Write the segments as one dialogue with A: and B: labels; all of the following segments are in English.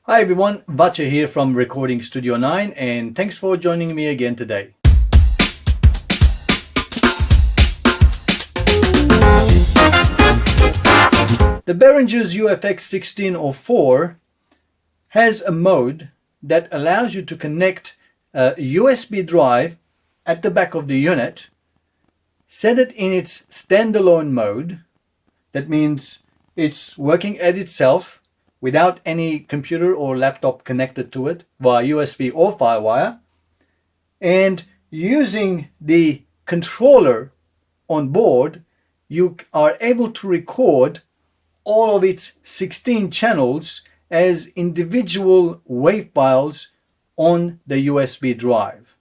A: Hi everyone, Vacha here from Recording Studio 9 and thanks for joining me again today. The Behringer's UFX1604 has a mode that allows you to connect a USB drive at the back of the unit, set it in its standalone mode. That means it's working as itself without any computer or laptop connected to it via USB or Firewire, and using the controller on board, you are able to record all of its 16 channels as individual WAV files on the USB drive.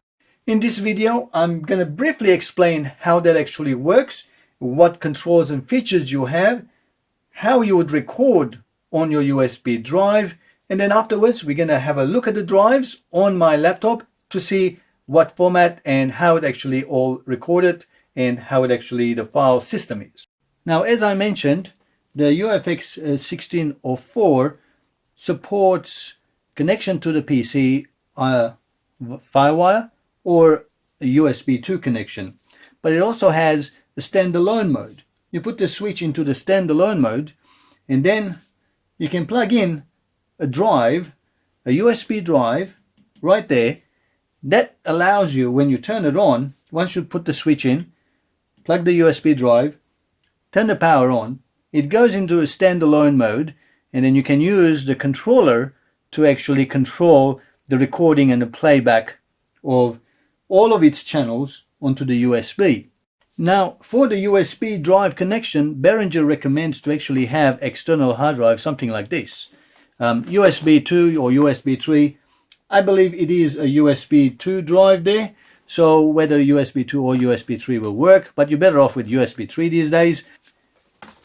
A: In this video, I'm going to briefly explain how that actually works, what controls and features you have, how you would record on your USB drive, and then afterwards we're going to have a look at the drives on my laptop to see what format and how it actually all recorded and how it actually the file system is. Now, as I mentioned, the UFX1604 supports connection to the PC Firewire or a USB 2 connection, but it also has a standalone mode. You put the switch into the standalone mode and then you can plug in a drive, a USB drive right there. That allows you, when you turn it on, once you put the switch in, plug the USB drive, turn the power on, it goes into a standalone mode, and then you can use the controller to actually control the recording and the playback of all of its channels onto the USB. Now, for the USB drive connection, Behringer recommends to actually have external hard drive, something like this. USB 2 or USB 3, I believe it is a USB 2 drive there, so whether USB 2 or USB 3 will work, but you're better off with USB 3 these days.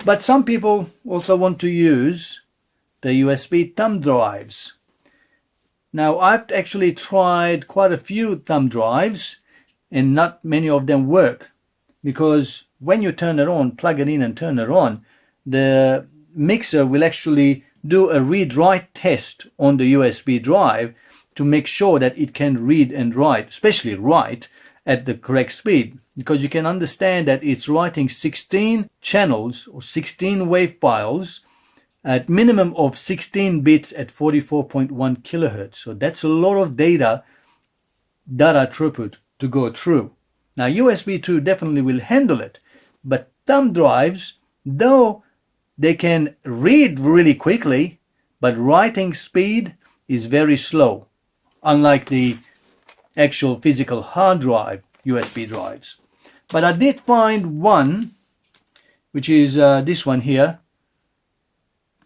A: But some people also want to use the USB thumb drives. Now, I've actually tried quite a few thumb drives and not many of them work, because when you turn it on, plug it in and turn it on, the mixer will actually do a read-write test on the USB drive to make sure that it can read and write, especially write, at the correct speed, because you can understand that it's writing 16 channels or 16 WAV files at minimum of 16 bits at 44.1 kilohertz. So that's a lot of data throughput to go through. Now, USB 2 definitely will handle it, but thumb drives, though they can read really quickly, but writing speed is very slow, unlike the actual physical hard drive USB drives. But I did find one, which is this one here.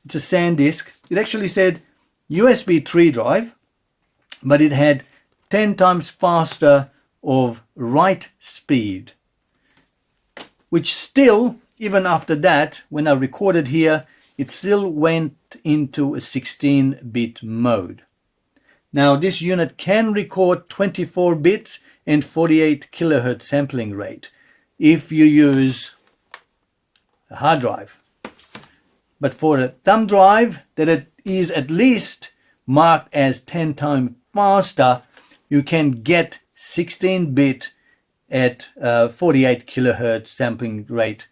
A: It's a SanDisk. It actually said USB 3 drive, but it had 10 times faster of write speed, which still, even after that, when I recorded here, it still went into a 16-bit mode. Now, this unit can record 24 bits and 48 kilohertz sampling rate if you use a hard drive. But for a thumb drive that it is at least marked as 10 times faster, you can get 16-bit at 48 kilohertz sampling rate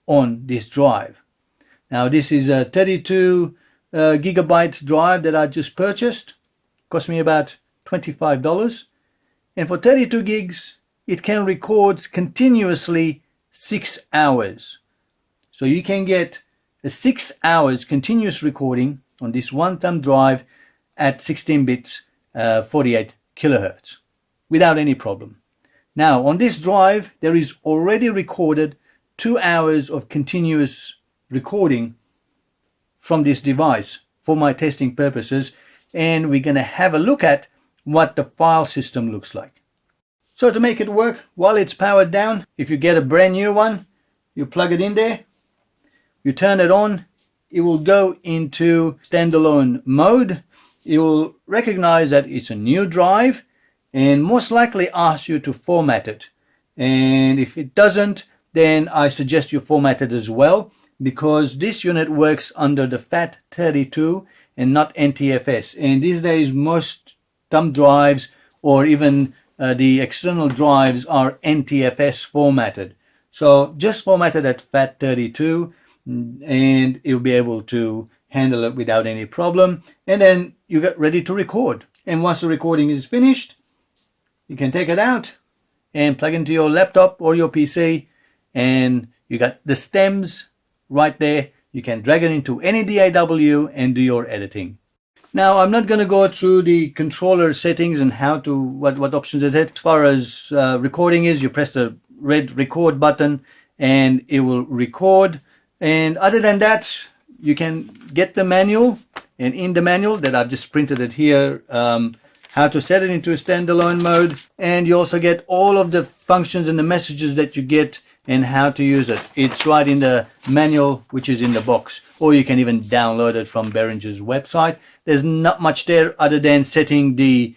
A: on this drive. Now, this is a 32 gigabyte drive that I just purchased. Cost me about $25. And for 32 gigs, it can record continuously 6 hours. So you can get a 6 hours continuous recording on this one thumb drive at 16 bits, 48 kilohertz without any problem. Now, on this drive, there is already recorded 2 hours of continuous recording from this device for my testing purposes, and we're going to have a look at what the file system looks like. So to make it work while it's powered down, if you get a brand new one, you plug it in there, you turn it on, it will go into standalone mode. It will recognize that it's a new drive and most likely ask you to format it. And if it doesn't, then I suggest you format it as well, because this unit works under the FAT32 and not NTFS. And these days, most thumb drives or even the external drives are NTFS formatted. So just format it at FAT32 and you'll be able to handle it without any problem. And then you get ready to record. And once the recording is finished, you can take it out and plug into your laptop or your PC, and you got the stems right there. You can drag it into any DAW and do your editing. Now, I'm not going to go through the controller settings and how to what options is it. As far as recording is, you press the red record button and it will record. And other than that, you can get the manual, and in the manual that I've just printed it here, how to set it into a standalone mode, and you also get all of the functions and the messages that you get and how to use it. It's right in the manual, which is in the box, or you can even download it from Behringer's website. There's not much there other than setting the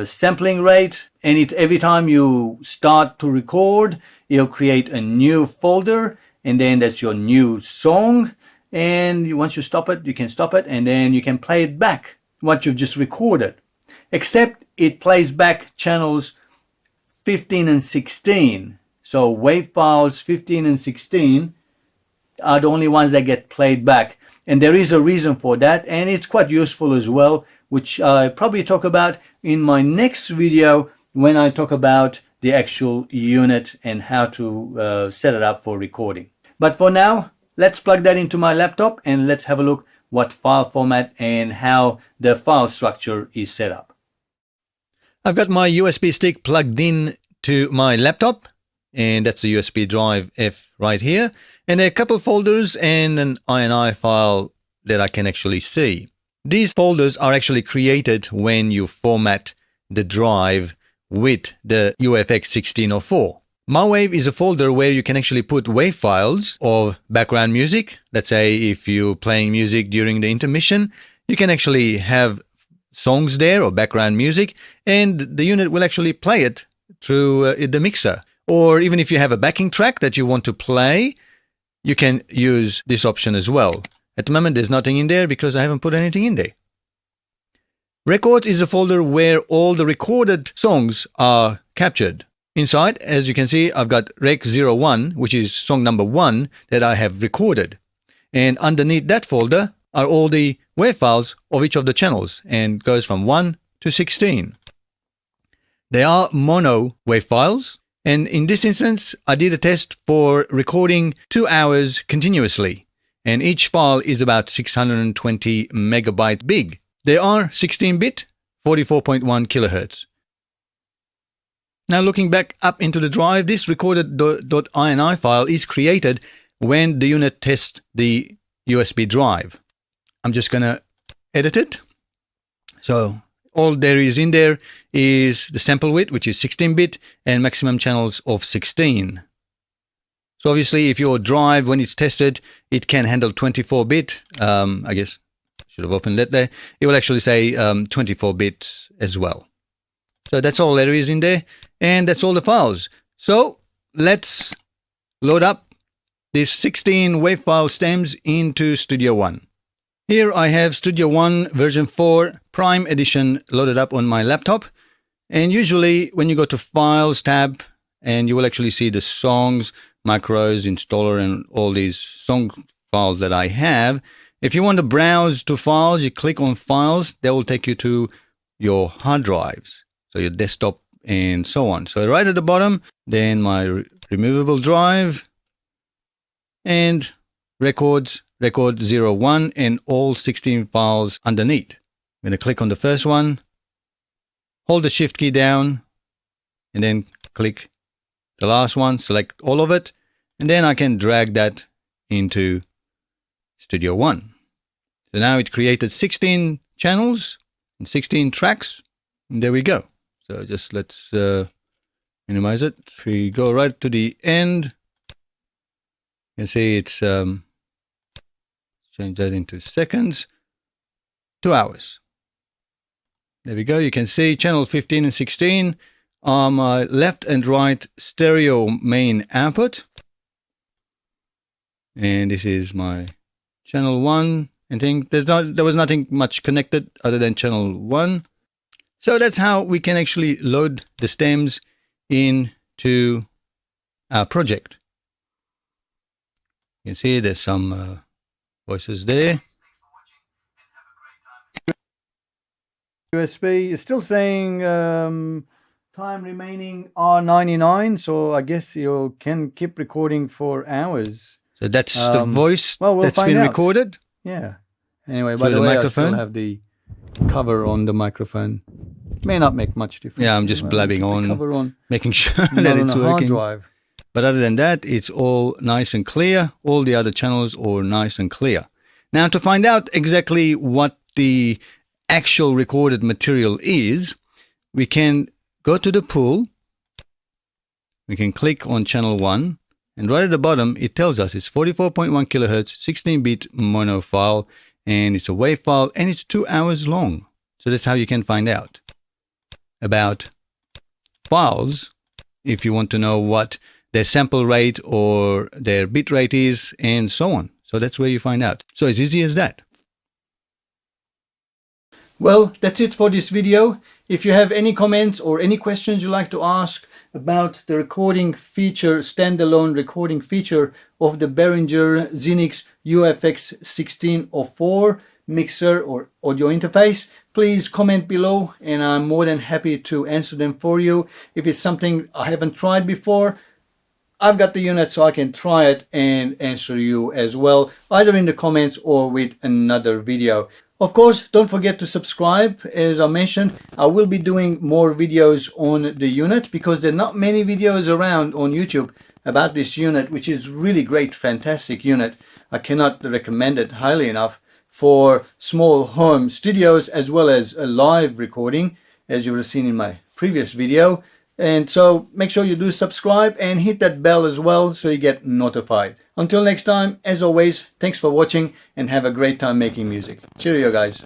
A: sampling rate, and every time you start to record, it'll create a new folder, and then that's your new song. And once you stop it, you can stop it, and then you can play it back what you've just recorded. Except it plays back channels 15 and 16. So wave files 15 and 16 are the only ones that get played back. And there is a reason for that, and it's quite useful as well, which I probably talk about in my next video when I talk about the actual unit and how to set it up for recording. But for now, let's plug that into my laptop and let's have a look what file format and how the file structure is set up. I've got my USB stick plugged in to my laptop, and that's the USB drive F right here. And there are a couple folders and an INI file that I can actually see. These folders are actually created when you format the drive with the UFX1604. MyWave is a folder where you can actually put WAV files of background music. Let's say if you're playing music during the intermission, you can actually have songs there or background music, and the unit will actually play it through the mixer. Or even if you have a backing track that you want to play, you can use this option as well. At the moment, there's nothing in there because I haven't put anything in there. Records is a folder where all the recorded songs are captured. Inside, as you can see, I've got Rec01, which is song number 1 that I have recorded. And underneath that folder are all the WAV files of each of the channels, and goes from 1 to 16. They are mono WAV files, and in this instance, I did a test for recording 2 hours continuously, and each file is about 620 megabyte big. They are 16-bit, 44.1 kilohertz. Now looking back up into the drive, this recorded.ini file is created when the unit tests the USB drive. I'm just going to edit it. So all there is in there is the sample width, which is 16-bit, and maximum channels of 16. So obviously, if your drive, when it's tested, it can handle 24-bit. I guess I should have opened that there. It will actually say 24-bit as well. So that's all there is in there, and that's all the files. So let's load up these 16 WAV file stems into Studio One. Here I have Studio One version 4 Prime Edition loaded up on my laptop. And usually when you go to Files tab, and you will actually see the songs, macros, installer, and all these song files that I have. If you want to browse to files, you click on Files. That will take you to your hard drives, so your desktop and so on. So right at the bottom, then my removable drive and records, record 01, and all 16 files underneath. I'm going to click on the first one, hold the shift key down, and then click the last one, select all of it, and then I can drag that into Studio One. So now it created 16 channels and 16 tracks, and there we go. So just let's minimize it. If we go right to the end, you can see it's change that into seconds, 2 hours. There we go. You can see channel 15 and 16 are my left and right stereo main output. And this is my channel 1, anything. There was nothing much connected other than channel 1. So that's how we can actually load the stems into our project. You can see there's some voices there. USB is still saying time remaining R99, so I guess you can keep recording for hours. So that's the voice that's been recorded? Yeah. Anyway, by the way, microphone. I still have the cover on the microphone. May not make much difference. Yeah, I'm just blabbing on, making sure that it's working. But other than that, it's all nice and clear. All the other channels are nice and clear. Now, to find out exactly what the actual recorded material is, we can go to the pool. We can click on channel 1. And right at the bottom, it tells us it's 44.1 kilohertz, 16-bit mono file, and it's a WAV file, and it's 2 hours long. So that's how you can find out about files if you want to know what their sample rate or their bit rate is, and so on. So that's where you find out. So it's easy as that. Well, that's it for this video. If you have any comments or any questions you'd like to ask about the recording feature, standalone recording feature of the Behringer Xenyx UFX1604 mixer or audio interface, please comment below and I'm more than happy to answer them for you. If it's something I haven't tried before, I've got the unit so I can try it and answer you as well, either in the comments or with another video. Of course, don't forget to subscribe. As I mentioned, I will be doing more videos on the unit because there are not many videos around on YouTube about this unit, which is really great, fantastic unit. I cannot recommend it highly enough for small home studios as well as a live recording, as you would have seen in my previous video. And so make sure you do subscribe and hit that bell as well so you get notified. Until next time, as always, thanks for watching and have a great time making music. Cheerio, guys.